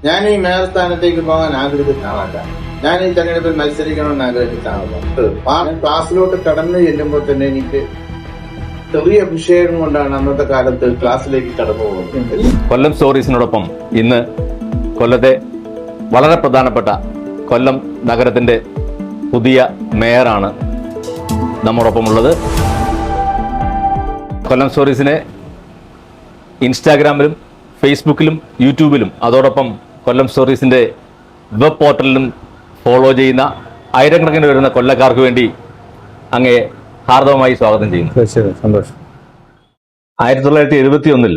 ഞാൻ ഈ മേയർ സ്ഥാനത്തേക്ക് പോകാൻ ആഗ്രഹിക്കുന്ന ആളല്ല. ഞാൻ ഈ തെരഞ്ഞെടുപ്പിൽ മത്സരിക്കണമെന്ന് ആഗ്രഹിക്കുന്ന ആളാണ്. ക്ലാസ്സിലോട്ട് കടന്നു ചെല്ലുമ്പോൾ തന്നെ എനിക്ക് ചെറിയ അഭിഷേകം കൊണ്ടാണ് അന്നത്തെ കാലത്ത് ക്ലാസ്സിലേക്ക് കടന്നു പോകുന്നത്. കൊല്ലം സ്റ്റോറീസിനോടൊപ്പം ഇന്ന് കൊല്ലത്തെ വളരെ പ്രധാനപ്പെട്ട കൊല്ലം നഗരത്തിന്റെ പുതിയ മേയറാണ് നമ്മോടൊപ്പമുള്ളത്. കൊല്ലം സ്റ്റോറീസിനെ ഇൻസ്റ്റാഗ്രാമിലും ഫേസ്ബുക്കിലും യൂട്യൂബിലും അതോടൊപ്പം കൊല്ലം സ്റ്റോറീസിന്റെ വെബ് പോർട്ടലിലും ഫോളോ ചെയ്യുന്ന ആയിരക്കണക്കിന് വരുന്ന കൊല്ലക്കാർക്ക് വേണ്ടി അങ്ങേ ഹാർദവമായി സ്വാഗതം ചെയ്യുന്നു. സന്തോഷം. 1971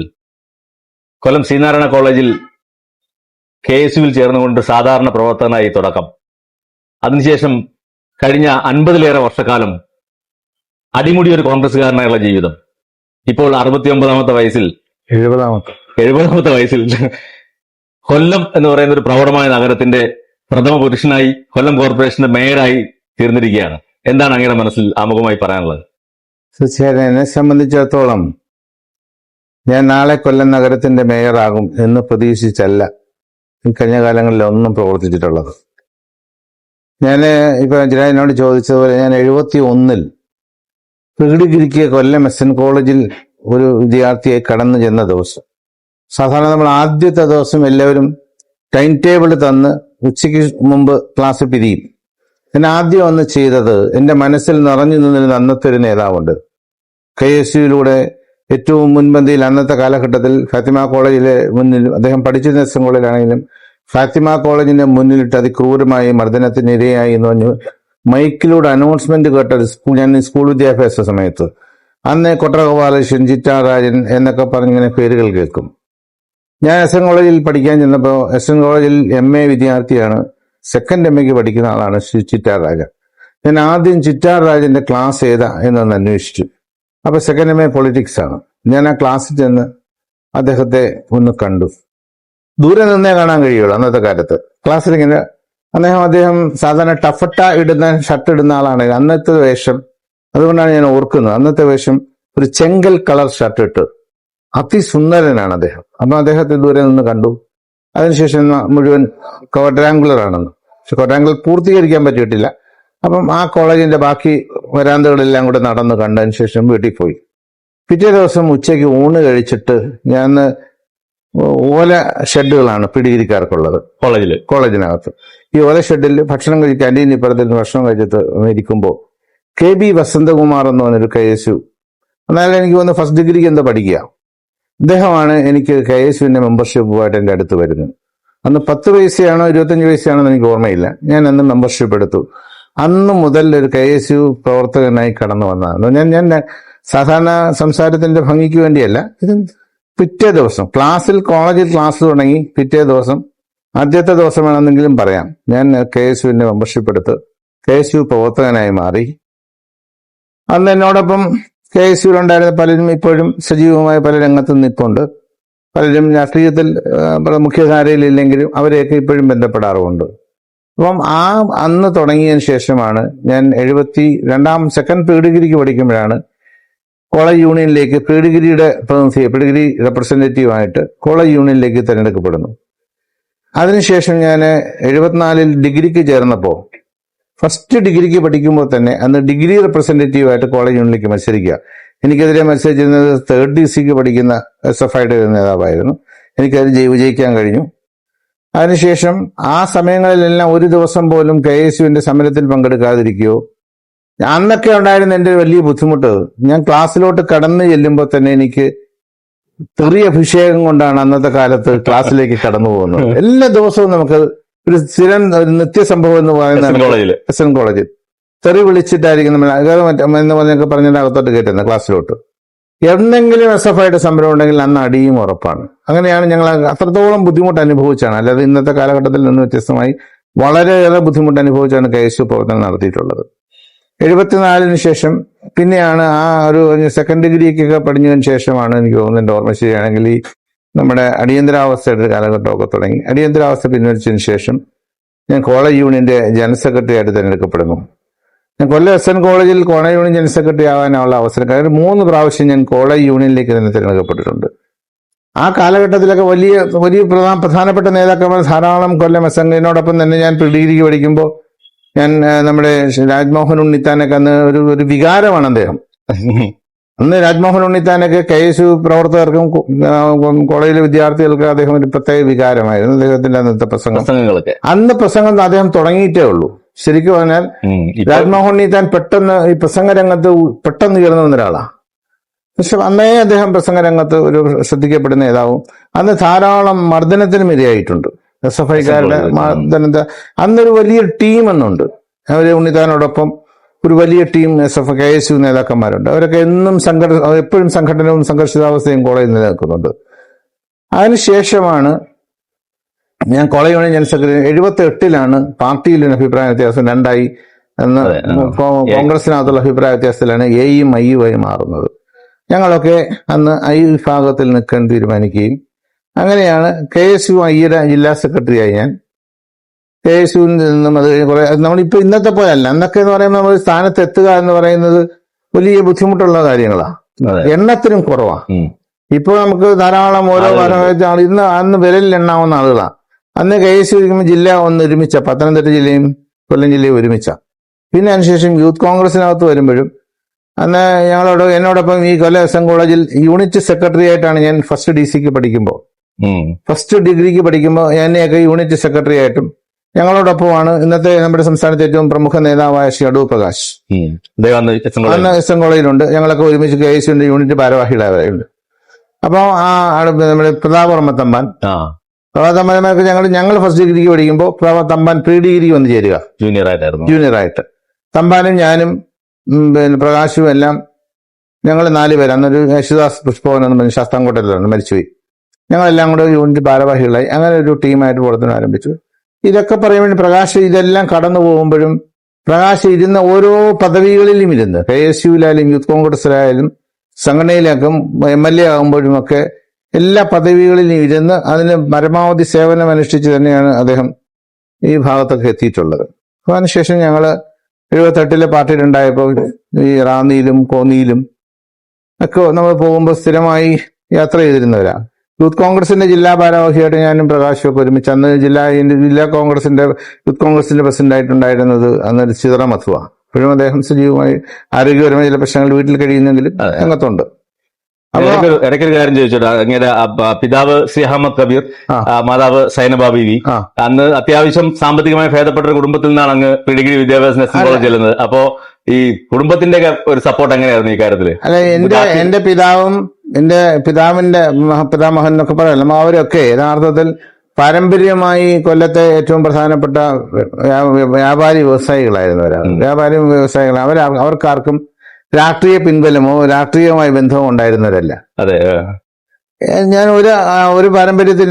കൊല്ലം ശ്രീനാരായണ കോളേജിൽ KSUവിൽ ചേർന്നുകൊണ്ട് സാധാരണ പ്രവർത്തകനായി തുടക്കം. അതിനുശേഷം കഴിഞ്ഞ 50-ലേറെ വർഷക്കാലം അടിമുടി ഒരു കോൺഗ്രസ്സുകാരനായുള്ള ജീവിതം. ഇപ്പോൾ 69-ാമത്തെ വയസ്സിൽ 70-ാമത്തെ വയസ്സിൽ കൊല്ലം എന്ന് പറയുന്ന ഒരു പ്രൗഢമായ നഗരത്തിന്റെ പ്രഥമ പുരുഷനായി കൊല്ലം കോർപ്പറേഷന്റെ മേയറായി തീർന്നിരിക്കുകയാണ്. എന്താണ് അങ്ങയുടെ മനസ്സിൽ ആമുഖമായി പറയാനുള്ളത്? തീർച്ചയായും എന്നെ സംബന്ധിച്ചിടത്തോളം ഞാൻ നാളെ കൊല്ലം നഗരത്തിന്റെ മേയറാകും എന്ന് പ്രതീക്ഷിച്ചല്ല കഴിഞ്ഞ കാലങ്ങളിൽ ഒന്നും പ്രവർത്തിച്ചിട്ടുള്ളത്. ഞാൻ ഇപ്പൊ എന്നോട് ചോദിച്ചതുപോലെ ഞാൻ 71 പ്രീഡിഗ്രിക്ക് കൊല്ലം SN കോളേജിൽ ഒരു വിദ്യാർത്ഥിയായി കടന്നു ചെന്ന ദിവസം, സാധാരണ നമ്മൾ ആദ്യത്തെ ദിവസം എല്ലാവരും ടൈം ടേബിൾ തന്ന് ഉച്ചയ്ക്ക് മുമ്പ് ക്ലാസ് പിരിയും. ഞാൻ ആദ്യം ഒന്ന് ചെയ്തത്, എൻ്റെ മനസ്സിൽ നിറഞ്ഞു നിന്നിരുന്ന അന്നത്തെ ഒരു നേതാവുണ്ട്, KSUവിലൂടെ ഏറ്റവും മുൻപന്തിയിൽ അന്നത്തെ കാലഘട്ടത്തിൽ ഫാത്തിമ കോളേജിലെ മുന്നിൽ, അദ്ദേഹം പഠിച്ചിരുന്ന SN കോളേജിലാണെങ്കിലും ഫാത്തിമ കോളേജിന്റെ മുന്നിലിട്ട് അതിക്രൂരമായി മർദ്ദനത്തിനിരയായി എന്ന് പറഞ്ഞു മൈക്കിലൂടെ അനൗൺസ്മെന്റ് കേട്ട ഞാൻ സ്കൂൾ വിദ്യാഭ്യാസ സമയത്ത് അന്ന് കൊട്ടരഗോപാലകൃഷ്ണൻ, ചിറ്റാരാജൻ എന്നൊക്കെ പറഞ്ഞിങ്ങനെ പേരുകൾ കേൾക്കും. ഞാൻ SN കോളേജിൽ പഠിക്കാൻ ചെന്നപ്പോൾ SN കോളേജിൽ MA വിദ്യാർത്ഥിയാണ്, സെക്കൻഡ് MAക്ക് പഠിക്കുന്ന ആളാണ് ശ്രീ ചിറ്റാരാജൻ. ഞാൻ ആദ്യം ചിറ്റാരാജന്റെ ക്ലാസ് ഏതാ എന്നൊന്ന് അന്വേഷിച്ചു. അപ്പൊ സെക്കൻഡ് MA പൊളിറ്റിക്സ് ആണ്. ഞാൻ ആ ക്ലാസ്സിൽ ചെന്ന് അദ്ദേഹത്തെ ഒന്ന് കണ്ടു. ദൂരെ നിന്നേ കാണാൻ കഴിയുള്ളൂ. അന്നത്തെ കാലത്ത് ക്ലാസ്സിൽ ഇങ്ങനെ അദ്ദേഹം സാധാരണ ടഫട്ട ഇടുന്ന ഷർട്ട് ഇടുന്ന ആളാണ്. അന്നത്തെ വേഷം അതുകൊണ്ടാണ് ഞാൻ ഓർക്കുന്നത്. അന്നത്തെ വേഷം ഒരു ചെങ്കൽ കളർ ഷർട്ട് ഇട്ട് അതിസുന്ദരനാണ് അദ്ദേഹം. അപ്പൊ അദ്ദേഹത്തെ ദൂരെ നിന്ന് കണ്ടു. അതിനുശേഷം മുഴുവൻ ക്വാഡ്രാങ്കുലർ ആണെന്ന്, പക്ഷെ ക്വാഡ്രാങ്കുലർ പൂർത്തീകരിക്കാൻ പറ്റിയിട്ടില്ല. അപ്പം ആ കോളേജിന്റെ ബാക്കി വരാന്തകളെല്ലാം കൂടെ നടന്ന് കണ്ടതിന് ശേഷം വീട്ടിൽ പോയി. പിറ്റേ ദിവസം ഉച്ചയ്ക്ക് ഊണ് കഴിച്ചിട്ട് ഞാൻ ഓല ഷെഡുകളാണ് പിടിയിരിക്കാർക്കുള്ളത് കോളേജിനകത്ത്. ഈ ഓല ഷെഡിൽ ഭക്ഷണം കഴിക്കാൻ ക്യാൻറ്റീൻ ഇപ്പുറത്തിൽ ഭക്ഷണം കഴിച്ചിട്ട് ഇരിക്കുമ്പോൾ KB വസന്തകുമാർ എന്ന് പറഞ്ഞൊരു KSU, എന്നാലും എനിക്ക് വന്ന് ഫസ്റ്റ് ഡിഗ്രിക്ക് എന്താ പഠിക്കുക, അദ്ദേഹമാണ് എനിക്ക് KSUവിന്റെ മെമ്പർഷിപ്പുമായിട്ട് എൻ്റെ അടുത്ത് വരുന്നത്. അന്ന് 10 പൈസയാണോ 25 പൈസയാണോ എന്ന് എനിക്ക് ഓർമ്മയില്ല. ഞാൻ അന്ന് മെമ്പർഷിപ്പ് എടുത്തു. അന്ന് മുതൽ ഒരു KSU പ്രവർത്തകനായി കടന്നു വന്നതാണ്. ഞാൻ സാധാരണ സംസാരത്തിന്റെ ഭംഗിക്ക് വേണ്ടിയല്ല, ഇത് പിറ്റേ ദിവസം കോളേജിൽ ക്ലാസ് തുടങ്ങി പിറ്റേ ദിവസം, ആദ്യത്തെ ദിവസം വേണമെന്നെങ്കിലും പറയാം, ഞാൻ KSUവിന്റെ മെമ്പർഷിപ്പ് എടുത്ത് KSU പ്രവർത്തകനായി മാറി. അന്ന് എന്നോടൊപ്പം KSUവിലുണ്ടായിരുന്ന പലരും ഇപ്പോഴും സജീവമായ പല രംഗത്തും നിൽപ്പുണ്ട്. പലരും രാഷ്ട്രീയത്തിൽ മുഖ്യധാരയിലില്ലെങ്കിലും അവരെയൊക്കെ ഇപ്പോഴും ബന്ധപ്പെടാറുമുണ്ട്. അപ്പം അന്ന് തുടങ്ങിയതിന് ശേഷമാണ് ഞാൻ 72 സെക്കൻഡ് പ്രീഡിഗ്രിക്ക് പഠിക്കുമ്പോഴാണ് കോളേജ് യൂണിയനിലേക്ക് പ്രീഡിഗ്രി റെപ്രസെന്റേറ്റീവായിട്ട് കോളേജ് യൂണിയനിലേക്ക് തിരഞ്ഞെടുക്കപ്പെടുന്നു. അതിനുശേഷം ഞാൻ 74 ഡിഗ്രിക്ക് ചേർന്നപ്പോൾ, ഫസ്റ്റ് ഡിഗ്രിക്ക് പഠിക്കുമ്പോൾ തന്നെ അന്ന് ഡിഗ്രി റെപ്രസെന്റേറ്റീവായിട്ട് കോളേജ് യൂണിയനിലേക്ക് മത്സരിക്കുക. എനിക്കെതിരെ മത്സരിച്ചിരുന്നത് 3rd DC പഠിക്കുന്ന SFIയുടെ നേതാവായിരുന്നു. എനിക്കത് വിജയിക്കാൻ കഴിഞ്ഞു. അതിനുശേഷം ആ സമയങ്ങളിലെല്ലാം ഒരു ദിവസം പോലും KSUവിന്റെ സമരത്തിൽ പങ്കെടുക്കാതിരിക്കുകയോ, അന്നൊക്കെ ഉണ്ടായിരുന്ന എൻ്റെ വലിയ ബുദ്ധിമുട്ട്, ഞാൻ ക്ലാസ്സിലോട്ട് കടന്നു ചെല്ലുമ്പോൾ തന്നെ എനിക്ക് ചെറിയ അഭിഷേകം കൊണ്ടാണ് അന്നത്തെ കാലത്ത് ക്ലാസ്സിലേക്ക് കടന്നു പോകുന്നത്. എല്ലാ ദിവസവും നമുക്ക് ഒരു സ്ഥിരം ഒരു നിത്യസംഭവം എന്ന് പറയുന്നത് SN കോളേജിൽ തെറി വിളിച്ചിട്ടായിരിക്കും എന്ന് പറഞ്ഞൊക്കെ പറഞ്ഞതിന്റെ അകത്തോട്ട് കയറ്റുന്നത് ക്ലാസ്സിലോട്ട്. എന്തെങ്കിലും SFIയുടെ സമരം ഉണ്ടെങ്കിൽ അന്ന് അടിയും ഉറപ്പാണ്. അങ്ങനെയാണ് ഞങ്ങൾ അത്രത്തോളം ബുദ്ധിമുട്ട് അനുഭവിച്ചാണ്. അല്ലാതെ ഇന്നത്തെ കാലഘട്ടത്തിൽ നിന്ന് വ്യത്യസ്തമായി വളരെയേറെ ബുദ്ധിമുട്ട് അനുഭവിച്ചാണ് KSU പ്രവർത്തനം നടത്തിയിട്ടുള്ളത്. 74 ശേഷം പിന്നെയാണ് ആ ഒരു സെക്കൻഡ് ഡിഗ്രിക്കൊക്കെ പഠിച്ചതിന് ശേഷമാണ് എനിക്ക് തോന്നുന്നു, എൻ്റെ ഓർമ്മ ശരിയാണെങ്കിൽ, ഈ നമ്മുടെ അടിയന്തരാവസ്ഥയുടെ കാലഘട്ടമൊക്കെ തുടങ്ങി. അടിയന്തരാവസ്ഥ പിൻവലിച്ചതിന് ശേഷം ഞാൻ കോളേജ് യൂണിയന്റെ ജനറൽ സെക്രട്ടറി ആയിട്ട് തിരഞ്ഞെടുക്കപ്പെടുന്നു. ഞാൻ കൊല്ലം SN കോളേജിൽ കോളേജ് യൂണിയൻ ജനറൽ സെക്രട്ടറി ആവാനുള്ള അവസരം, കാരണം 3 പ്രാവശ്യം ഞാൻ കോളേജ് യൂണിയനിലേക്ക് തന്നെ തിരഞ്ഞെടുക്കപ്പെട്ടിട്ടുണ്ട്. ആ കാലഘട്ടത്തിലൊക്കെ വലിയ വലിയ പ്രധാനപ്പെട്ട നേതാക്കന്മാർ ധാരാളം കൊല്ലം എസ്എൻഡിനോടൊപ്പം തന്നെ ഞാൻ ഡിഗ്രിക്ക് പഠിക്കുമ്പോൾ ഞാൻ നമ്മുടെ രാജ്മോഹൻ ഉണ്ണിത്താനൊക്കെ അന്ന് ഒരു വികാരമാണ് അദ്ദേഹം. അന്ന് രാജ്മോഹൻ ഉണ്ണിത്താനൊക്കെ KSU പ്രവർത്തകർക്കും കോളേജിലെ വിദ്യാർത്ഥികൾക്ക് അദ്ദേഹം ഒരു പ്രത്യേക വികാരമായിരുന്നു. അദ്ദേഹത്തിന്റെ അന്നത്തെ പ്രസംഗങ്ങളൊക്കെ അന്ന് പ്രസംഗം അദ്ദേഹം തുടങ്ങിയിട്ടേ ഉള്ളൂ. ശരിക്കും പറഞ്ഞാൽ രാജ്മോഹൻ ഉണ്ണിത്താൻ പെട്ടെന്ന് ഈ പ്രസംഗ രംഗത്ത് പെട്ടെന്ന് ഉയർന്നു വന്ന ഒരാളാണ്. പക്ഷെ അന്നേ അദ്ദേഹം പ്രസംഗ രംഗത്ത് ഒരു ശ്രദ്ധിക്കപ്പെടുന്ന നേതാവും. അന്ന് ധാരാളം മർദ്ദനത്തിനും ഇരയായിട്ടുണ്ട്. SFIക്കാരുടെ മർദ്ദനത്തെ അന്നൊരു വലിയൊരു ടീം എന്നുണ്ട്. അവര് ഉണ്ണിത്താനോടൊപ്പം ഒരു വലിയ ടീം KSU നേതാക്കന്മാരുണ്ട്. അവരൊക്കെ എന്നും എപ്പോഴും സംഘടനവും സംഘർഷിതാവസ്ഥയും കോളേജിൽ നിലനിൽക്കുന്നുണ്ട്. അതിനുശേഷമാണ് ഞാൻ കോളേജ് യൂണിയൻ ജനറൽ സെക്രട്ടറി. 78 പാർട്ടിയിൽ ഒരു അഭിപ്രായ വ്യത്യാസം രണ്ടായി. അന്ന് കോൺഗ്രസിനകത്തുള്ള അഭിപ്രായ വ്യത്യാസത്തിലാണ് എയും ഐയുമായി മാറുന്നത്. ഞങ്ങളൊക്കെ അന്ന് ഐ വിഭാഗത്തിൽ നിൽക്കാൻ തീരുമാനിക്കുകയും അങ്ങനെയാണ് KSU ഐയുടെ ജില്ലാ സെക്രട്ടറിയായി ഞാൻ. KSUവിൽ നിന്നും അത് കുറെ നമ്മളിപ്പോ ഇന്നത്തെ പോലെയല്ല. അന്നൊക്കെ എന്ന് പറയുമ്പോൾ നമ്മൾ സ്ഥാനത്ത് എത്തുക എന്ന് പറയുന്നത് വലിയ ബുദ്ധിമുട്ടുള്ള കാര്യങ്ങളാണ്. എണ്ണത്തിനും കുറവാണ്. ഇപ്പോൾ നമുക്ക് ധാരാളം ഓരോ ഇന്ന് അന്ന് വിരലിൽ എണ്ണാവുന്ന ആളുകളാണ്. അന്ന് KSU ഇരിക്കുമ്പോൾ ജില്ല ഒന്ന് ഒരുമിച്ച, പത്തനംതിട്ട ജില്ലയും കൊല്ലം ജില്ലയും ഒരുമിച്ച. പിന്നെ അതിനുശേഷം യൂത്ത് കോൺഗ്രസിനകത്ത് വരുമ്പോഴും അന്ന് എന്നോടൊപ്പം ഈ കൊല്ലം SM കോളേജിൽ യൂണിറ്റ് സെക്രട്ടറി ആയിട്ടാണ് ഞാൻ ഫസ്റ്റ് DC പഠിക്കുമ്പോൾ, ഫസ്റ്റ് ഡിഗ്രിക്ക് പഠിക്കുമ്പോൾ എന്നെയൊക്കെ യൂണിറ്റ് സെക്രട്ടറി ആയിട്ടും ഞങ്ങളോടൊപ്പമാണ് ഇന്നത്തെ നമ്മുടെ സംസ്ഥാനത്തെ ഏറ്റവും പ്രമുഖ നേതാവായ ശ്രീ അടൂർ പ്രകാശ്. അന്ന് SM കോളേജിലുണ്ട്. ഞങ്ങളൊക്കെ ഒരുമിച്ച് KSUവിന്റെ യൂണിറ്റ് ഭാരവാഹികളായുണ്ട്. അപ്പോൾ നമ്മുടെ പ്രതാപവർമ്മ തമ്പാൻ ഞങ്ങൾ ഫസ്റ്റ് ഡിഗ്രിക്ക് പഠിക്കുമ്പോൾ തമ്പാൻ പ്രീ ഡിഗ്രിക്ക് വന്ന് ചേരുക ജൂനിയറായിട്ട്. തമ്പാനും ഞാനും പിന്നെ പ്രകാശും എല്ലാം ഞങ്ങൾ 4 പേര്. അന്നൊരു യേശുദാസ് പുഷ്പവൻ എന്ന് പറഞ്ഞ ശാസ്താംകോട്ടയിലാണ്, മരിച്ചുപോയി. ഞങ്ങളെല്ലാം കൂടെ യൂണിറ്റ് ഭാരവാഹികളായി അങ്ങനെ ഒരു ടീമായിട്ട് പ്രവർത്തനം ആരംഭിച്ചു. ഇതൊക്കെ പറയുമ്പോൾ പ്രകാശ് ഇതെല്ലാം കടന്നു പോകുമ്പോഴും പ്രകാശ് ഇരുന്ന ഓരോ പദവികളിലും ഇരുന്ന് KSUവിലായാലും യൂത്ത് കോൺഗ്രസിലായാലും സംഘടനയിലേക്കും MLA ആകുമ്പോഴും ഒക്കെ എല്ലാ പദവികളിലും ഇരുന്ന് അതിന് പരമാവധി സേവനം അനുഷ്ഠിച്ച് തന്നെയാണ് അദ്ദേഹം ഈ ഭാഗത്തൊക്കെ എത്തിയിട്ടുള്ളത്. അതിനുശേഷം ഞങ്ങൾ 78 പാർട്ടിയിലുണ്ടായപ്പോൾ ഈ റാന്നിയിലും കോന്നിയിലും ഒക്കെ നമ്മൾ പോകുമ്പോൾ സ്ഥിരമായി യാത്ര ചെയ്തിരുന്നവരാണ്. യൂത്ത് കോൺഗ്രസിന്റെ ജില്ലാ ഭാരവാഹിയായിട്ട് ഞാനും പ്രകാശും ഒക്കെ ഒരുമിച്ച് അന്ന് ജില്ലാ കോൺഗ്രസിന്റെ യൂത്ത് കോൺഗ്രസിന്റെ പ്രസിഡന്റ് ആയിട്ടുണ്ടായിരുന്നത് അന്നൊരു ചിത്ര മധുവ. ഇപ്പോഴും അദ്ദേഹം സജീവമായി ആരോഗ്യപരമായ ചില പ്രശ്നങ്ങൾ വീട്ടിൽ കഴിയുന്നെങ്കിലും രംഗത്തുണ്ട്. ഇടയ്ക്കൊരു കാര്യം ചോദിച്ചോട്ടെ, ഇങ്ങനെ പിതാവ് ശ്രീ അഹമ്മദ് കബീർ, മാതാവ് സൈനബ ബീവി, അന്ന് അത്യാവശ്യം സാമ്പത്തികമായി ഭേദപ്പെട്ട ഒരു കുടുംബത്തിൽ നിന്നാണ് അങ്ങ് ഡിഗ്രി വിദ്യാഭ്യാസം SM കോളേജ് ചെല്ലുന്നത്. അപ്പോ ഈ കുടുംബത്തിന്റെ ഒരു സപ്പോർട്ട് എങ്ങനെയായിരുന്നു ഈ കാര്യത്തില്? അല്ല, എന്റെ പിതാവും എന്റെ പിതാവിന്റെ പിതാമഹൻ എന്നൊക്കെ പറയാം, അവരൊക്കെ യഥാർത്ഥത്തിൽ പാരമ്പര്യമായി കൊല്ലത്തെ ഏറ്റവും പ്രധാനപ്പെട്ട വ്യാപാരി വ്യവസായികളായിരുന്നവരാണ്. അവർക്കാർക്കും രാഷ്ട്രീയ പിൻബലമോ രാഷ്ട്രീയമായ ബന്ധമോ ഉണ്ടായിരുന്നവരല്ല. അതെ, ഞാൻ ഒരു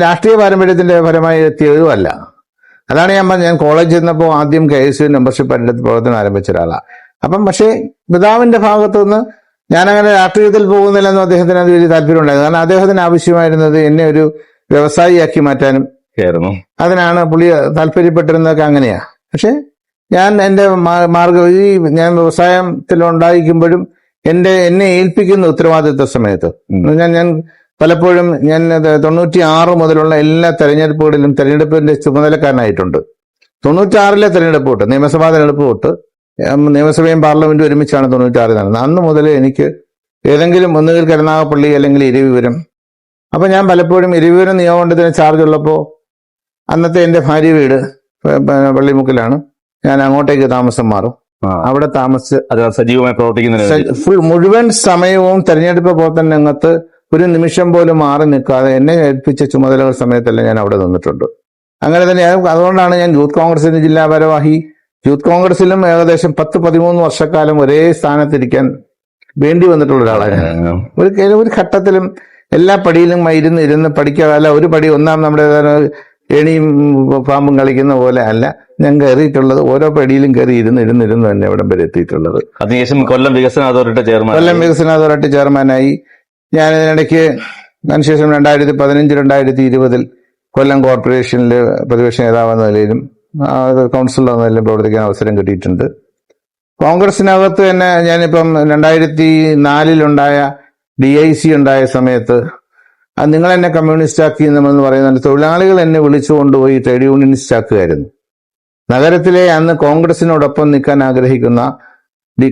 രാഷ്ട്രീയ പാരമ്പര്യത്തിന്റെ ഫലമായി എത്തിയതും അല്ല. അതാണ് ഞാൻ കോളേജിൽ ചെന്നപ്പോൾ ആദ്യം KSU മെമ്പർഷിപ്പ് എടുത്ത് പ്രവർത്തനം ആരംഭിച്ച ഒരാളാണ്. പക്ഷേ പിതാവിന്റെ ഭാഗത്തു നിന്ന് ഞാനങ്ങനെ രാഷ്ട്രീയത്തിൽ പോകുന്നില്ലെന്നും അദ്ദേഹത്തിന് അത് വലിയ താല്പര്യം ഉണ്ടായിരുന്നു. കാരണം അദ്ദേഹത്തിന് ആവശ്യമായിരുന്നത് എന്നെ ഒരു വ്യവസായിയാക്കി മാറ്റാനും അതിനാണ് പുള്ളി താല്പര്യപ്പെട്ടിരുന്നതൊക്കെ അങ്ങനെയാ. പക്ഷെ ഞാൻ എന്റെ ഞാൻ വ്യവസായത്തിലുണ്ടായിരിക്കുമ്പോഴും എന്നെ ഏൽപ്പിക്കുന്ന ഉത്തരവാദിത്വ സമയത്ത് ഞാൻ പലപ്പോഴും 96 മുതലുള്ള എല്ലാ തെരഞ്ഞെടുപ്പുകളിലും തെരഞ്ഞെടുപ്പിന്റെ ചുമതലക്കാരനായിട്ടുണ്ട്. 96 തെരഞ്ഞെടുപ്പ് തൊട്ട് നിയമസഭാ തെരഞ്ഞെടുപ്പ് തൊട്ട് നിയമസഭയും പാർലമെന്റും ഒരുമിച്ചാണ് 96 നടന്നത്. അന്ന് മുതൽ എനിക്ക് ഏതെങ്കിലും ഒന്നുകിൽ കരുനാഗപ്പള്ളി അല്ലെങ്കിൽ ഇരവിപുരം. അപ്പൊ ഞാൻ പലപ്പോഴും ഇരവിപുരം നിയമമണ്ഡലത്തിന് ചാർജ് ഉള്ളപ്പോൾ അന്നത്തെ എന്റെ ഭാര്യ വീട് പള്ളിമുക്കിലാണ്. ഞാൻ അങ്ങോട്ടേക്ക് താമസം മാറും. അവിടെ താമസിച്ച് സജീവമായി പ്രവർത്തിക്കുന്ന മുഴുവൻ സമയവും തെരഞ്ഞെടുപ്പ് പ്രവർത്തന രംഗത്ത് ഒരു നിമിഷം പോലും മാറി നിൽക്കാതെ എന്നെ ഏൽപ്പിച്ച ചുമതലകൾ സമയത്തെല്ലാം ഞാൻ അവിടെ നിന്നിട്ടുണ്ട്. അങ്ങനെ തന്നെ അതുകൊണ്ടാണ് ഞാൻ യൂത്ത് കോൺഗ്രസിന്റെ ജില്ലാ ഭാരവാഹി. യൂത്ത് കോൺഗ്രസിലും ഏകദേശം 10-13 വർഷക്കാലം ഒരേ സ്ഥാനത്തിരിക്കാൻ വേണ്ടി വന്നിട്ടുള്ള ഒരാളാണ്. ഒരു ഘട്ടത്തിലും എല്ലാ പടിയിലും ഇരുന്ന് പഠിക്കാതെ ഒരു പടി ഒന്നാം നമ്മുടെ ഏണിയും പാമ്പും കളിക്കുന്ന പോലെ അല്ല ഞാൻ കയറിയിട്ടുള്ളത്. ഓരോ പടിയിലും കയറി ഇരുന്ന് തന്നെ ഇവിടം വരെ എത്തിയിട്ടുള്ളത്. അതിനുശേഷം കൊല്ലം വികസന അതോറിറ്റി ചെയർമാനായി. ഞാൻ ഇതിനിടയ്ക്ക് അതിനുശേഷം 2015-2020 കൊല്ലം കോർപ്പറേഷനിലെ പ്രതിപക്ഷ നേതാവെന്ന നിലയിലും കൗൺസിലർ എന്ന നിലയിലും പ്രവർത്തിക്കാൻ അവസരം കിട്ടിയിട്ടുണ്ട്. കോൺഗ്രസിനകത്ത് തന്നെ ഞാനിപ്പം 2004 DIC ഉണ്ടായ സമയത്ത് അത് നിങ്ങൾ എന്നെ കമ്മ്യൂണിസ്റ്റ് ആക്കി എന്ന് പറയുന്നത് തൊഴിലാളികൾ എന്നെ വിളിച്ചു കൊണ്ടുപോയി ട്രേഡ് യൂണിയനിസ്റ്റ് ആക്കുകയായിരുന്നു. നഗരത്തിലെ അന്ന് കോൺഗ്രസിനോടൊപ്പം നിൽക്കാൻ ആഗ്രഹിക്കുന്ന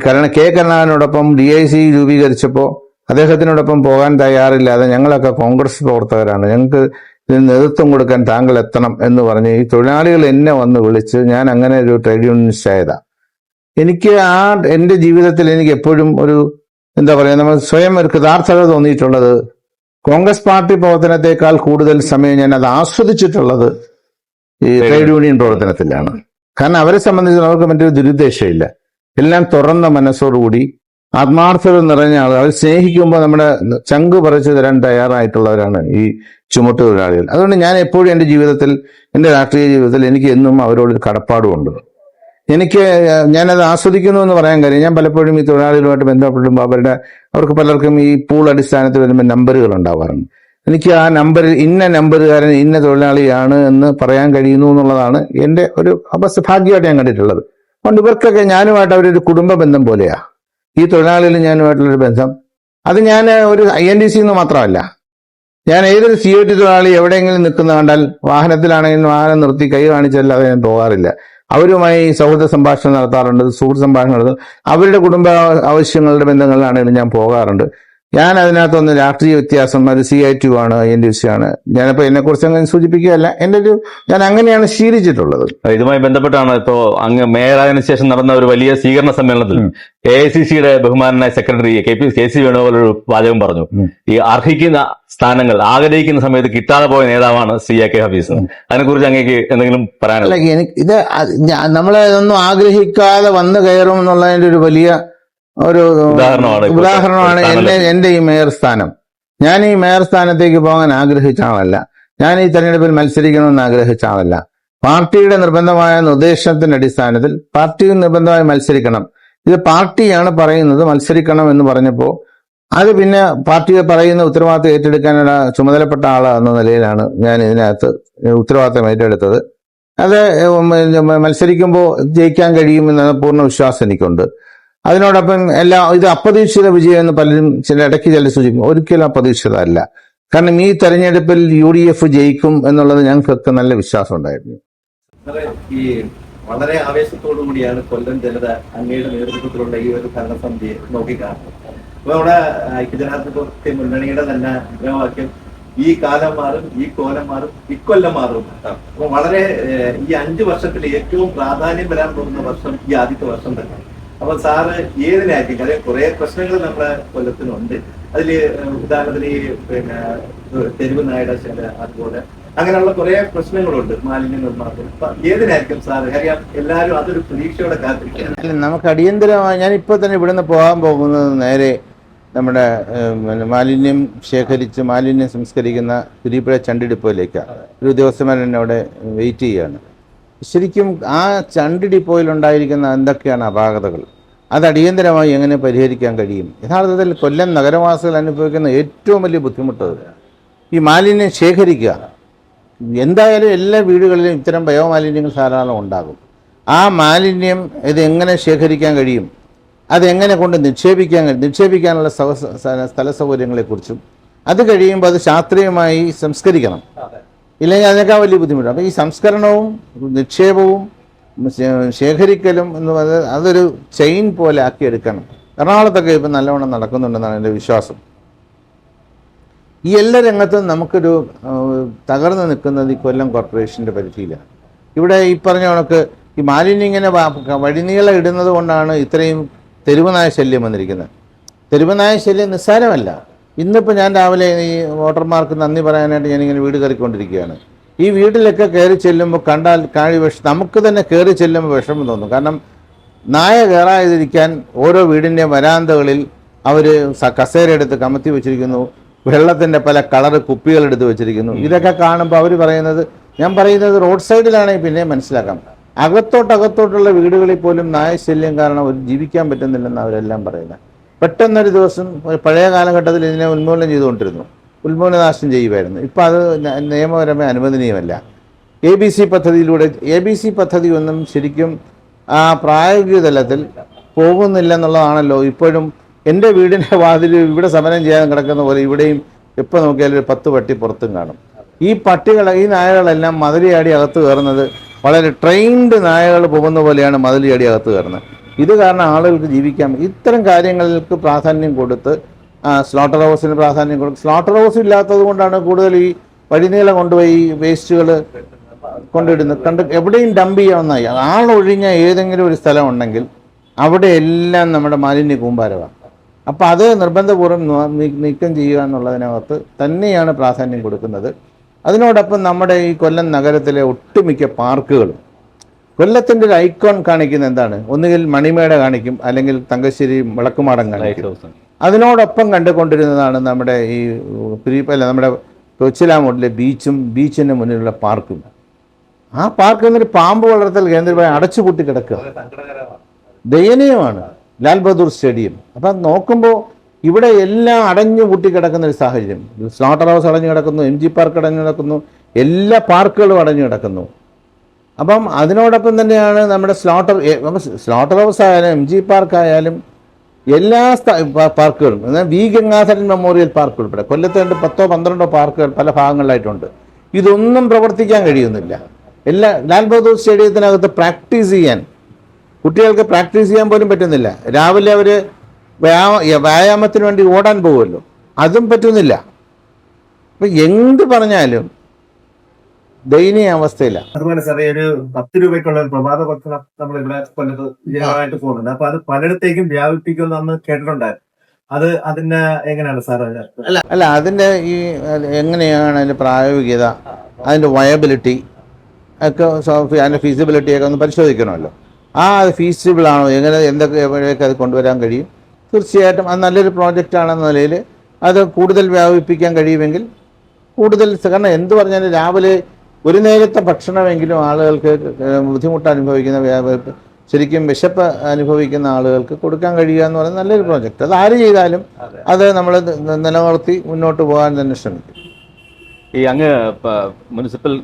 കരുണാകരനോടൊപ്പം DIC രൂപീകരിച്ചപ്പോൾ അദ്ദേഹത്തിനോടൊപ്പം പോകാൻ തയ്യാറില്ലാതെ ഞങ്ങളൊക്കെ കോൺഗ്രസ് പ്രവർത്തകരാണ്, ഞങ്ങൾക്ക് ഇതിന് നേതൃത്വം കൊടുക്കാൻ താങ്കൾ എത്തണം എന്ന് പറഞ്ഞ് ഈ തൊഴിലാളികൾ എന്നെ വന്ന് വിളിച്ച് ഞാൻ അങ്ങനെ ഒരു ട്രേഡ് യൂണിയനിസ്റ്റ് ആയതാ. എനിക്ക് എൻ്റെ ജീവിതത്തിൽ എനിക്ക് എപ്പോഴും ഒരു എന്താ പറയുക, നമ്മൾ സ്വയം ഒരു കൃതാർത്ഥത തോന്നിയിട്ടുള്ളത് കോൺഗ്രസ് പാർട്ടി പ്രവർത്തനത്തെക്കാൾ കൂടുതൽ സമയം ഞാൻ അത് ആസ്വദിച്ചിട്ടുള്ളത് ഈ ട്രേഡ് യൂണിയൻ പ്രവർത്തനത്തിലാണ്. കാരണം അവരെ സംബന്ധിച്ച് അവർക്ക് മറ്റൊരു ദുരുദ്ദേശമില്ല. എല്ലാം തുറന്ന മനസ്സോടുകൂടി ആത്മാർത്ഥത നിറഞ്ഞ ആളുകൾ, അവർ സ്നേഹിക്കുമ്പോൾ നമ്മുടെ ചങ്ക് പറിച്ചു തരാൻ തയ്യാറായിട്ടുള്ളവരാണ് ഈ ചുമട്ട് തൊഴിലാളികൾ. അതുകൊണ്ട് ഞാൻ എപ്പോഴും എൻ്റെ ജീവിതത്തിൽ, എൻ്റെ രാഷ്ട്രീയ ജീവിതത്തിൽ എനിക്ക് എന്നും അവരോടൊരു കടപ്പാടുമുണ്ട്. ഞാനത് ആസ്വദിക്കുന്നു എന്ന് പറയാൻ കാര്യം, ഞാൻ പലപ്പോഴും ഈ തൊഴിലാളികളുമായിട്ട് ബന്ധപ്പെടുമ്പോൾ അവർക്ക് പലർക്കും ഈ പൂൾ അടിസ്ഥാനത്തിൽ വരുമ്പോൾ നമ്പറുകൾ ഉണ്ടാവാറുണ്ട്. എനിക്ക് ആ നമ്പറിൽ ഇന്ന നമ്പറുകാരൻ ഇന്ന തൊഴിലാളിയാണ് എന്ന് പറയാൻ കഴിയുന്നു എന്നുള്ളതാണ് എൻ്റെ ഒരു ഭാഗ്യമായിട്ട് ഞാൻ കണ്ടിട്ടുള്ളത്. അതുകൊണ്ട് ഇവർക്കൊക്കെ ഞാനുമായിട്ട് അവരൊരു കുടുംബ ബന്ധം പോലെയാ. ഈ തൊഴിലാളികൾ ഞാനുമായിട്ടുള്ളൊരു ബന്ധം, അത് ഞാൻ ഒരു INTC എന്ന് മാത്രമല്ല, ഞാൻ ഏതൊരു COT തൊഴിലാളി എവിടെയെങ്കിലും നിൽക്കുന്ന കണ്ടാൽ വാഹനത്തിലാണെങ്കിലും വാഹനം നിർത്തി കൈ കാണിച്ചല്ലാതെ ഞാൻ പോകാറില്ല. അവരുമായി സൗഹൃദ സംഭാഷണം നടത്താറുണ്ട്, സുഹൃത്ത് സംഭാഷണം നടത്തും. അവരുടെ കുടുംബ ആവശ്യങ്ങളുടെ ബന്ധങ്ങളിലാണെങ്കിലും ഞാൻ പോകാറുണ്ട്. ഞാൻ അതിനകത്തൊന്ന് രാഷ്ട്രീയ വ്യത്യാസം, അത് CIT ആണ്, INTC ആണ്, ഞാനിപ്പോൾ എന്നെക്കുറിച്ച് അങ്ങനെ സൂചിപ്പിക്കുകയല്ല, ഞാൻ അങ്ങനെയാണ് ശീലിച്ചിട്ടുള്ളത്. ഇതുമായി ബന്ധപ്പെട്ടാണ് ഇപ്പോൾ അങ്ങ് മേയറായതിനു ശേഷം നടന്ന ഒരു വലിയ സ്വീകരണ സമ്മേളനത്തിൽ AICCയുടെ ബഹുമാനായ സെക്രട്ടറി KC വേണുഗോപാൽ ഒരു വാചകം പറഞ്ഞു, ഈ അർഹിക്കുന്ന സ്ഥാനങ്ങൾ ആഗ്രഹിക്കുന്ന സമയത്ത് കിട്ടാതെ പോയ നേതാവാണ് AK ഹഫീസ്. അതിനെക്കുറിച്ച് അങ്ങേക്ക് എന്തെങ്കിലും പറയാനല്ല? ഇത് നമ്മളെ ഒന്നും ആഗ്രഹിക്കാതെ വന്നു കയറും എന്നുള്ളതിന്റെ ഒരു വലിയ ഒരു ഉദാഹരണമാണ് എന്റെ ഈ മേയർ സ്ഥാനം. ഞാൻ ഈ മേയർ സ്ഥാനത്തേക്ക് പോകാൻ ആഗ്രഹിച്ച ആളല്ല, ഞാൻ ഈ തെരഞ്ഞെടുപ്പിൽ മത്സരിക്കണമെന്ന് ആഗ്രഹിച്ച ആളല്ല. പാർട്ടിയുടെ നിർബന്ധമായ നിർദ്ദേശത്തിന്റെ അടിസ്ഥാനത്തിൽ പാർട്ടി നിർബന്ധമായി മത്സരിക്കണം, ഇത് പാർട്ടിയാണ് പറയുന്നത് മത്സരിക്കണം എന്ന് പറഞ്ഞപ്പോൾ അത് പിന്നെ പാർട്ടിയെ പറയുന്ന ഉത്തരവാദിത്തം ഏറ്റെടുക്കാനുള്ള ചുമതലപ്പെട്ട ആൾ എന്ന നിലയിലാണ് ഞാൻ ഇതിനകത്ത് ഉത്തരവാദിത്തം ഏറ്റെടുത്തത്. അത് മത്സരിക്കുമ്പോൾ ജയിക്കാൻ കഴിയുമെന്ന പൂർണ്ണ വിശ്വാസം എനിക്കുണ്ട്. അതിനോടൊപ്പം ഇത് അപ്രതീക്ഷിത വിജയം എന്ന് പലരും ഇടയ്ക്ക് സൂചിപ്പിക്കും. ഒരിക്കലും അപ്രതീക്ഷിതമല്ല. കാരണം ഈ തെരഞ്ഞെടുപ്പിൽ UDF ജയിക്കും എന്നുള്ളത് ഞങ്ങൾക്കൊക്കെ നല്ല വിശ്വാസം ഉണ്ടായിരുന്നു. ഈ വളരെ ആവേശത്തോടു കൂടിയാണ് കൊല്ലം ജനത അങ്ങയുടെ നേതൃത്വത്തിലുള്ള ഈ ഒരു ഭരണസമിതിയെ നോക്കിക്കാണുന്നത്. അപ്പൊ അവിടെ ഐക്യജനാധിപത്യ മുന്നണിയുടെ തന്നെ മുദ്രാവാക്യം ഈ കാലം മാറും, ഈ കോലം മാറും, ഇക്കൊല്ലം മാറും. അപ്പൊ വളരെ ഈ 5 വർഷത്തിൽ ഏറ്റവും പ്രാധാന്യം വരാൻ പോകുന്ന വർഷം ഈ ആദ്യത്തെ വർഷം തന്നെ. അപ്പൊ സാറ് ഏതിനായിരിക്കും, കാര്യം കുറെ പ്രശ്നങ്ങൾ നമ്മുടെ കൊല്ലത്തിനുണ്ട്. അതില് ഉദാഹരണത്തിന് ഈ തെരുവ് നായുടെ അതുപോലെ അങ്ങനെയുള്ള കുറെ പ്രശ്നങ്ങളുണ്ട്, മാലിന്യ നിർമ്മാർജ്ജനം. അപ്പൊ ഏതിനായിരിക്കും സാറ്, കാര്യം എല്ലാവരും അതൊരു പ്രതീക്ഷയോടെ കാത്തിരിക്കുകയാണ്. നമുക്ക് അടിയന്തരമായി ഞാൻ ഇപ്പൊ തന്നെ ഇവിടുന്ന് പോകാൻ പോകുന്നത് നേരെ നമ്മുടെ മാലിന്യം ശേഖരിച്ച് മാലിന്യം സംസ്കരിക്കുന്ന കുരിപ്പുഴ ചണ്ടി ഡിപ്പോയിലേക്കാണ്. ഒരു ഉദ്യോഗസ്ഥന്മാർ എന്നെ അവിടെ വെയിറ്റ് ചെയ്യുകയാണ്. ശരിക്കും ആ ചണ്ടി ഡിപ്പോയിൽ ഉണ്ടായിരിക്കുന്ന എന്തൊക്കെയാണ് അപാകതകൾ, അത് അടിയന്തരമായി എങ്ങനെ പരിഹരിക്കാൻ കഴിയും? യഥാർത്ഥത്തിൽ കൊല്ലം നഗരവാസികൾ അനുഭവിക്കുന്ന ഏറ്റവും വലിയ ബുദ്ധിമുട്ട് ഈ മാലിന്യം ശേഖരിക്കുക. എന്തായാലും എല്ലാ വീടുകളിലും ഇത്തരം ബയോമാലിന്യങ്ങൾ ധാരാളം ഉണ്ടാകും. ആ മാലിന്യം ഇത് എങ്ങനെ ശേഖരിക്കാൻ കഴിയും, അതെങ്ങനെ കൊണ്ട് നിക്ഷേപിക്കാനുള്ള സ്ഥല സൗകര്യങ്ങളെക്കുറിച്ചും, അത് കഴിയുമ്പോൾ അത് ശാസ്ത്രീയമായി സംസ്കരിക്കണം, ഇല്ലെങ്കിൽ അതിനേക്കാൾ വലിയ ബുദ്ധിമുട്ടാണ്. അപ്പോൾ ഈ സംസ്കരണവും നിക്ഷേപവും ശേഖരിക്കലും എന്ന് പറയുന്നത് അതൊരു ചെയിൻ പോലെ ആക്കിയെടുക്കണം. എറണാകുളത്തൊക്കെ ഇപ്പം നല്ലവണ്ണം നടക്കുന്നുണ്ടെന്നാണ് എൻ്റെ വിശ്വാസം. ഈ എല്ലാ രംഗത്തും നമുക്കൊരു തകർന്നു നിൽക്കുന്നത് ഈ കൊല്ലം കോർപ്പറേഷൻ്റെ പരിധിയിലാണ്. ഇവിടെ ഈ പറഞ്ഞ കണക്ക് ഈ മാലിന്യം ഇങ്ങനെ വഴിനീളം ഇടുന്നത് കൊണ്ടാണ് ഇത്രയും തെരുവുനായ ശല്യം വന്നിരിക്കുന്നത്. തെരുവുനായ ശല്യം നിസ്സാരമല്ല. ഇന്നിപ്പോൾ ഞാൻ രാവിലെ ഈ വോട്ടർമാർക്ക് നന്ദി പറയാനായിട്ട് ഞാനിങ്ങനെ വീട് കയറിക്കൊണ്ടിരിക്കുകയാണ്. ഈ വീട്ടിലൊക്കെ കയറി ചെല്ലുമ്പോൾ കണ്ടാൽ നമുക്ക് തന്നെ കയറി ചെല്ലുമ്പോൾ വിഷമം തോന്നും. കാരണം നായ കയറാതിരിക്കാൻ ഓരോ വീടിൻ്റെ വരാന്തകളിൽ അവർ കസേര എടുത്ത് കമത്തി വെച്ചിരിക്കുന്നു, വെള്ളത്തിൻ്റെ പല കളർ കുപ്പികൾ എടുത്ത് വെച്ചിരിക്കുന്നു. ഇതൊക്കെ കാണുമ്പോൾ അവർ പറയുന്നത്, ഞാൻ പറയുന്നത് റോഡ് സൈഡിലാണെങ്കിൽ പിന്നെ മനസ്സിലാക്കാം, അകത്തോട്ടുള്ള വീടുകളിൽ പോലും നായശല്യം കാരണം ഒരു ജീവിക്കാൻ പറ്റുന്നില്ലെന്ന് അവരെല്ലാം പറയുന്നത്. പെട്ടെന്നൊരു ദിവസം പഴയ കാലഘട്ടത്തിൽ ഇതിനെ ഉന്മൂലനം ചെയ്തുകൊണ്ടിരുന്നു, ഉന്മൂലനാശം ചെയ്യുമായിരുന്നു. ഇപ്പം അത് നിയമപരമായി അനുവദനീയമല്ല. ABC പദ്ധതിയിലൂടെ ABC പദ്ധതി ഒന്നും ശരിക്കും ആ പ്രായോഗിക തലത്തിൽ പോകുന്നില്ല എന്നുള്ളതാണല്ലോ ഇപ്പോഴും എൻ്റെ വീടിൻ്റെ വാതിൽ ഇവിടെ സമരം ചെയ്യാൻ കിടക്കുന്ന പോലെ ഇവിടെയും എപ്പോൾ നോക്കിയാലും ഒരു 10 പട്ടി പുറത്തും കാണും. ഈ നായകളെല്ലാം മതിലിയാടി അകത്ത് കയറുന്നത് വളരെ ട്രെയിൻഡ് നായകൾ പോകുന്ന പോലെയാണ് മതിലിയാടി അകത്ത് കയറുന്നത്. ഇത് കാരണം ആളുകൾക്ക് ജീവിക്കാൻ ഇത്തരം കാര്യങ്ങൾക്ക് പ്രാധാന്യം കൊടുത്ത് സ്ലോട്ടർ ഹൗസിന് പ്രാധാന്യം കൊടുക്കും. സ്ലോട്ടർ ഹൗസ് ഇല്ലാത്തത് കൊണ്ടാണ് കൂടുതൽ ഈ വഴിനീളം കൊണ്ടുപോയി വേസ്റ്റുകൾ കൊണ്ടിടുന്നത്. എവിടെയും ഡംപ് ചെയ്യാവുന്നതായി. ആളൊഴിഞ്ഞ ഏതെങ്കിലും ഒരു സ്ഥലം ഉണ്ടെങ്കിൽ അവിടെ എല്ലാം നമ്മുടെ മാലിന്യ കൂമ്പാരമാണ്. അപ്പോൾ അത് നിർബന്ധപൂർവ്വം നീക്കം ചെയ്യുക എന്നുള്ളതിനകത്ത് തന്നെയാണ് പ്രാധാന്യം കൊടുക്കുന്നത്. അതിനോടൊപ്പം നമ്മുടെ ഈ കൊല്ലം നഗരത്തിലെ ഒട്ടുമിക്ക പാർക്കുകളും കൊല്ലത്തിൻ്റെ ഒരു ഐക്കോൺ കാണിക്കുന്ന എന്താണ്? ഒന്നുകിൽ മണിമേട കാണിക്കും, അല്ലെങ്കിൽ തങ്കശ്ശേരി വിളക്കുമാടം കാണിക്കും. അതിനോടൊപ്പം കണ്ടുകൊണ്ടിരുന്നതാണ് നമ്മുടെ ഈ നമ്മുടെ കൊച്ചിലാമൂട്ടിലെ ബീച്ചിന് മുന്നിലുള്ള പാർക്കും. ആ പാർക്കിൽ നിന്നൊരു പാമ്പ് വളർത്തൽ കേന്ദ്രമായി അടച്ചുപൂട്ടി കിടക്കുക. ദയനീയമാണ്. ലാൽ ബഹദൂർ സ്റ്റേഡിയം. അപ്പം നോക്കുമ്പോൾ ഇവിടെ എല്ലാം അടഞ്ഞു പൂട്ടി കിടക്കുന്ന ഒരു സാഹചര്യം. സ്ലോട്ടർ ഹൗസ് അടഞ്ഞു കിടക്കുന്നു, MG പാർക്ക് അടഞ്ഞു കിടക്കുന്നു, എല്ലാ പാർക്കുകളും അടഞ്ഞു കിടക്കുന്നു. അപ്പം അതിനോടൊപ്പം തന്നെയാണ് നമ്മുടെ സ്ലോട്ടർ ഹൗസ് ആയാലും MG പാർക്ക് ആയാലും എല്ലാ പാർക്കുകളും, എന്നാൽ വി ഗംഗാധരൻ മെമ്മോറിയൽ പാർക്ക് ഉൾപ്പെടെ കൊല്ലത്ത് 10-12 പാർക്കുകൾ പല ഭാഗങ്ങളിലായിട്ടുണ്ട്. ഇതൊന്നും പ്രവർത്തിക്കാൻ കഴിയുന്നില്ല. ലാൽ ബഹദൂർ സ്റ്റേഡിയത്തിനകത്ത് കുട്ടികൾക്ക് പ്രാക്ടീസ് ചെയ്യാൻ പോലും പറ്റുന്നില്ല. രാവിലെ അവർ വ്യായാമത്തിന് വേണ്ടി ഓടാൻ പോകുമല്ലോ, അതും പറ്റുന്നില്ല. അപ്പം എന്ത് പറഞ്ഞാലും ദയനീയ അവസ്ഥയില്ല. അതുപോലെ സാറേ, ഒരു 10 രൂപയ്ക്കുള്ള ഒരു പ്രഭാത ഭക്ഷണം നമ്മൾ ഇവിടെ കൊല്ലത്ത് ജനമായിട്ട് പോകുന്നുണ്ട്. അപ്പൊ അത് പലയിടത്തേക്കും വ്യാപിപ്പിക്കുമെന്ന് കേട്ടിട്ടുണ്ടായിരുന്നു. അതിന്റെ എങ്ങനെയാണ് സാർ? അല്ല, അതിന്റെ എങ്ങനെയാണ് അതിന്റെ പ്രായോഗികത, അതിന്റെ വയബിലിറ്റി ഒക്കെ, അതിന്റെ ഫീസിബിലിറ്റി ഒക്കെ ഒന്ന് പരിശോധിക്കണമല്ലോ. അത് ഫീസിബിൾ ആണോ, എന്തൊക്കെ അത് കൊണ്ടുവരാൻ കഴിയും? തീർച്ചയായിട്ടും അത് നല്ലൊരു പ്രോജക്റ്റ് ആണെന്ന നിലയിൽ അത് കൂടുതൽ വ്യാപിപ്പിക്കാൻ കഴിയുമെങ്കിൽ കൂടുതൽ. കാരണം എന്ത് പറഞ്ഞാലും രാവിലെ ഒരു നേരത്തെ ഭക്ഷണമെങ്കിലും ആളുകൾക്ക് ബുദ്ധിമുട്ട് അനുഭവിക്കുന്ന, ശരിക്കും വിശപ്പ് അനുഭവിക്കുന്ന ആളുകൾക്ക് കൊടുക്കാൻ കഴിയുക എന്ന് പറയുന്നത് നല്ലൊരു പ്രോജക്റ്റ്. അത് ആര് ചെയ്താലും അത് നമ്മൾ നിലനിർത്തി മുന്നോട്ട് പോകാൻ തന്നെ ശ്രമിക്കും. ഈ അങ്ങ് മുനിസിപ്പൽ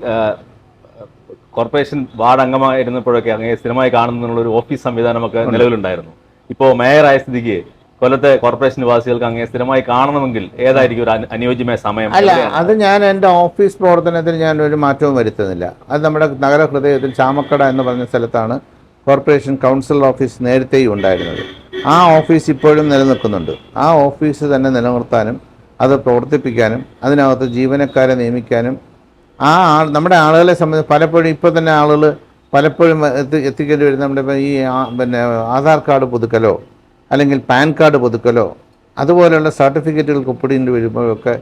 കോർപ്പറേഷൻ വാർഡ് അംഗമായിരുന്നപ്പോഴൊക്കെ അങ്ങനെ സ്ഥിരമായി കാണുന്നതിനുള്ള ഒരു ഓഫീസ് സംവിധാനമൊക്കെ നിലവിലുണ്ടായിരുന്നു. ഇപ്പോൾ മേയറായ സ്ഥിതിക്ക് കൊല്ലത്തെ കോർപ്പറേഷൻ നിവാസികൾക്ക് അങ്ങനെ സ്ഥിരമായി കാണണമെങ്കിൽ ഏതായിരിക്കും ഒരു അനുയോജ്യമായ സമയം? അല്ല, അത് ഞാൻ എൻ്റെ ഓഫീസ് പ്രവർത്തനത്തിൽ ഞാൻ ഒരു മാറ്റവും വരുത്തുന്നില്ല. അത് നമ്മുടെ നഗരഹൃദയത്തിൽ ചാമക്കട എന്ന് പറഞ്ഞ സ്ഥലത്താണ് കോർപ്പറേഷൻ കൗൺസിൽ ഓഫീസ് നേരത്തെയും ഉണ്ടായിരുന്നത്. ആ ഓഫീസ് ഇപ്പോഴും നിലനിൽക്കുന്നുണ്ട്. ആ ഓഫീസ് തന്നെ നിലനിർത്താനും അത് പ്രവർത്തിപ്പിക്കാനും അതിനകത്ത് ജീവനക്കാരെ നിയമിക്കാനും നമ്മുടെ ആളുകളെ സംബന്ധിച്ച് പലപ്പോഴും ഇപ്പോൾ തന്നെ ആളുകൾ പലപ്പോഴും എത്തിക്കേണ്ടി വരുന്ന നമ്മുടെ ഈ ആധാർ കാർഡ് പുതുക്കലോ അല്ലെങ്കിൽ പാൻ കാർഡ് പുതുക്കലോ അതുപോലെയുള്ള സർട്ടിഫിക്കറ്റുകൾക്ക് ഒപ്പിടേണ്ടി വരുമ്പോഴൊക്കെ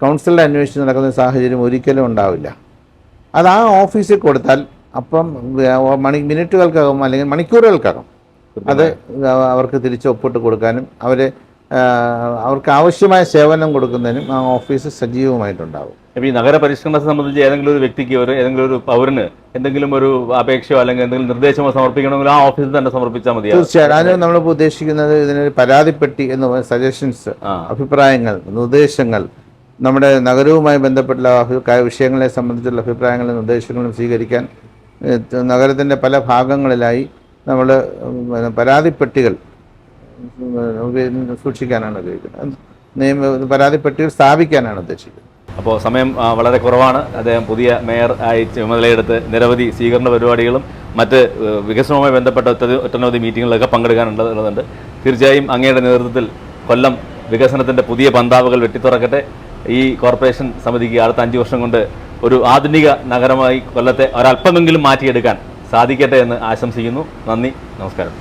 കൗൺസിലിൽ അന്വേഷിച്ച് നടക്കുന്ന സാഹചര്യം ഒരിക്കലും ഉണ്ടാവില്ല. അത് ആ ഓഫീസിൽ കൊടുത്താൽ അപ്പം മിനിറ്റുകൾക്കകം അല്ലെങ്കിൽ മണിക്കൂറുകൾക്കകം അത് അവർക്ക് തിരിച്ച് ഒപ്പിട്ട് കൊടുക്കാനും അവർക്ക് ആവശ്യമായ സേവനം കൊടുക്കുന്നതിനും ആ ഓഫീസ് സജീവമായിട്ടുണ്ടാകും. ഈ നഗരപരിഷ്കരണത്തെ സംബന്ധിച്ച് ഏതെങ്കിലും ഒരു വ്യക്തിക്ക് ഏതെങ്കിലും ഒരു പൗരന് എന്തെങ്കിലും ഒരു അപേക്ഷയോ അല്ലെങ്കിൽ എന്തെങ്കിലും നിർദ്ദേശമോ സമർപ്പിക്കണമെങ്കിൽ ആ ഓഫീസിൽ തന്നെ സമർപ്പിച്ചാൽ മതി. തീർച്ചയായും. അതിന് നമ്മളിപ്പോൾ ഉദ്ദേശിക്കുന്നത് ഇതിനൊരു പരാതിപ്പെട്ടി എന്ന് പറയുന്ന സജഷൻസ്, അഭിപ്രായങ്ങൾ, നിർദ്ദേശങ്ങൾ, നമ്മുടെ നഗരവുമായി ബന്ധപ്പെട്ടുള്ള വിഷയങ്ങളെ സംബന്ധിച്ചുള്ള അഭിപ്രായങ്ങളും നിർദ്ദേശങ്ങളും സ്വീകരിക്കാൻ നഗരത്തിൻ്റെ പല ഭാഗങ്ങളിലായി നമ്മൾ പരാതിപ്പെട്ടികൾ സൂക്ഷിക്കാനാണ് ഉപയോഗിക്കുന്നത്. പരാതിപ്പെട്ടികൾ സ്ഥാപിക്കാനാണ് ഉദ്ദേശിക്കുന്നത്. അപ്പോൾ സമയം വളരെ കുറവാണ്. അദ്ദേഹം പുതിയ മേയർ ആയി ചുമതലയെടുത്ത് നിരവധി സ്വീകരണ പരിപാടികളും മറ്റ് വികസനവുമായി ബന്ധപ്പെട്ട ഒട്ടനവധി മീറ്റിങ്ങുകളിലൊക്കെ പങ്കെടുക്കാനുള്ളതുണ്ട്. തീർച്ചയായും അങ്ങയുടെ നേതൃത്വത്തിൽ കൊല്ലം വികസനത്തിൻ്റെ പുതിയ പന്താവുകൾ വെട്ടിത്തുറക്കട്ടെ. ഈ കോർപ്പറേഷൻ സമിതിക്ക് അടുത്ത 5 വർഷം കൊണ്ട് ഒരു ആധുനിക നഗരമായി കൊല്ലത്തെ ഒരല്പമെങ്കിലും മാറ്റിയെടുക്കാൻ സാധിക്കട്ടെ എന്ന് ആശംസിക്കുന്നു. നന്ദി, നമസ്കാരം.